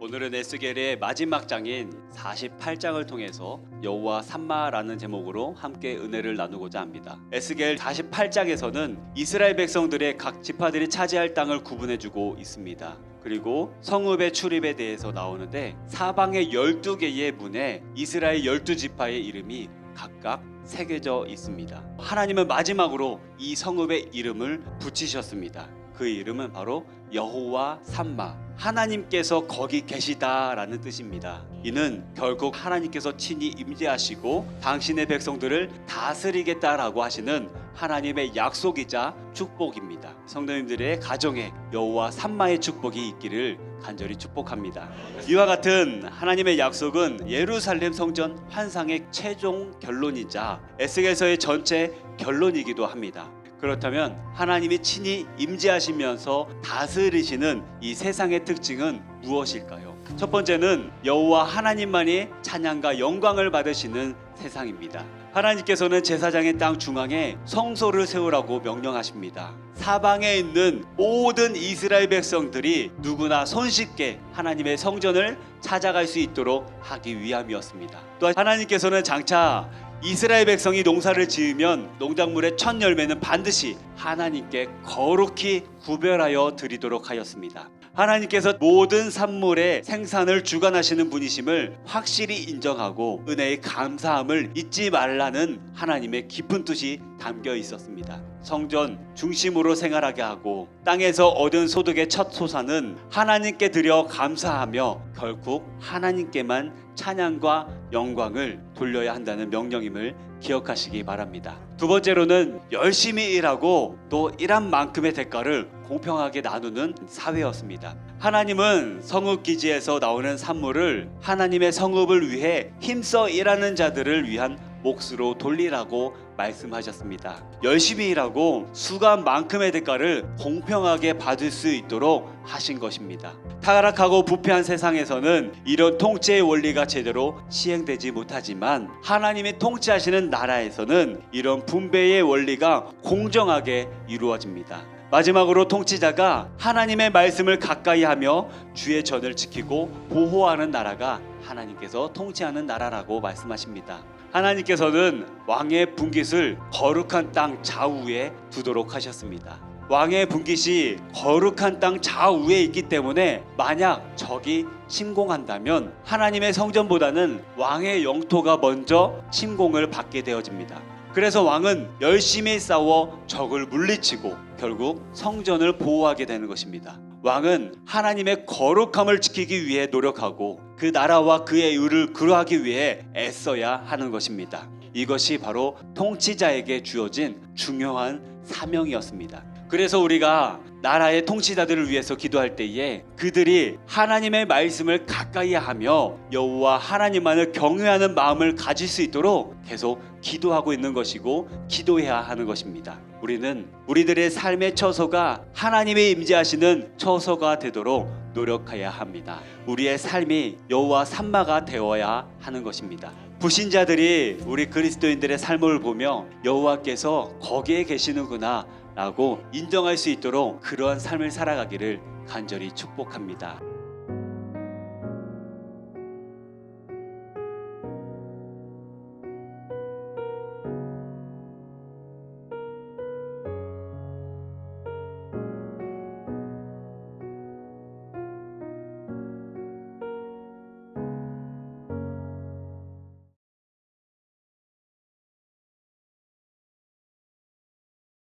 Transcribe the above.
오늘은 에스겔의 마지막 장인 48장을 통해서 여호와 삼마라는 제목으로 함께 은혜를 나누고자 합니다. 에스겔 48장에서는 이스라엘 백성들의 각 지파들이 차지할 땅을 구분해주고 있습니다. 그리고 성읍의 출입에 대해서 나오는데 사방의 12개의 문에 이스라엘 12지파의 이름이 각각 새겨져 있습니다. 하나님은 마지막으로 이 성읍의 이름을 붙이셨습니다. 그 이름은 바로 여호와 삼마, 하나님께서 거기 계시다라는 뜻입니다. 이는 결국 하나님께서 친히 임재하시고 당신의 백성들을 다스리겠다라고 하시는 하나님의 약속이자 축복입니다. 성도님들의 가정에 여호와 삼마의 축복이 있기를 간절히 축복합니다. 이와 같은 하나님의 약속은 예루살렘 성전 환상의 최종 결론이자 에스겔서의 전체 결론이기도 합니다. 그렇다면 하나님이 친히 임재하시면서 다스리시는 이 세상의 특징은 무엇일까요? 첫 번째는 여호와 하나님만이 찬양과 영광을 받으시는 세상입니다. 하나님께서는 제사장의 땅 중앙에 성소를 세우라고 명령하십니다. 사방에 있는 모든 이스라엘 백성들이 누구나 손쉽게 하나님의 성전을 찾아갈 수 있도록 하기 위함이었습니다. 또한 하나님께서는 장차 이스라엘 백성이 농사를 지으면 농작물의 첫 열매는 반드시 하나님께 거룩히 구별하여 드리도록 하였습니다. 하나님께서 모든 산물의 생산을 주관하시는 분이심을 확실히 인정하고 은혜의 감사함을 잊지 말라는 하나님의 깊은 뜻이 담겨 있었습니다. 성전 중심으로 생활하게 하고 땅에서 얻은 소득의 첫 소산은 하나님께 드려 감사하며 결국 하나님께만 찬양과 영광을 돌려야 한다는 명령임을 기억하시기 바랍니다. 두 번째로는 열심히 일하고 또 일한 만큼의 대가를 공평하게 나누는 사회였습니다. 하나님은 성읍기지에서 나오는 산물을 하나님의 성읍을 위해 힘써 일하는 자들을 위한 몫으로 돌리라고 말씀하셨습니다. 열심히 일하고 수고한만큼의 대가를 공평하게 받을 수 있도록 하신 것입니다. 타락하고 부패한 세상에서는 이런 통치의 원리가 제대로 시행되지 못하지만 하나님이 통치하시는 나라에서는 이런 분배의 원리가 공정하게 이루어집니다. 마지막으로 통치자가 하나님의 말씀을 가까이 하며 주의 전을 지키고 보호하는 나라가 하나님께서 통치하는 나라라고 말씀하십니다. 하나님께서는 왕의 분깃을 거룩한 땅 좌우에 두도록 하셨습니다. 왕의 분깃이 거룩한 땅 좌우에 있기 때문에 만약 적이 침공한다면 하나님의 성전보다는 왕의 영토가 먼저 침공을 받게 되어집니다. 그래서 왕은 열심히 싸워 적을 물리치고 결국 성전을 보호하게 되는 것입니다. 왕은 하나님의 거룩함을 지키기 위해 노력하고 그 나라와 그의 의를 그루하기 위해 애써야 하는 것입니다. 이것이 바로 통치자에게 주어진 중요한 사명이었습니다. 그래서 우리가 나라의 통치자들을 위해서 기도할 때에 그들이 하나님의 말씀을 가까이 하며 여호와 하나님만을 경외하는 마음을 가질 수 있도록 계속 기도하고 있는 것이고 기도해야 하는 것입니다. 우리는 우리들의 삶의 처소가 하나님의 임재하시는 처소가 되도록 노력해야 합니다. 우리의 삶이 여호와 삼마가 되어야 하는 것입니다. 불신자들이 우리 그리스도인들의 삶을 보며 여호와께서 거기에 계시는구나 라고 인정할 수 있도록 그러한 삶을 살아가기를 간절히 축복합니다.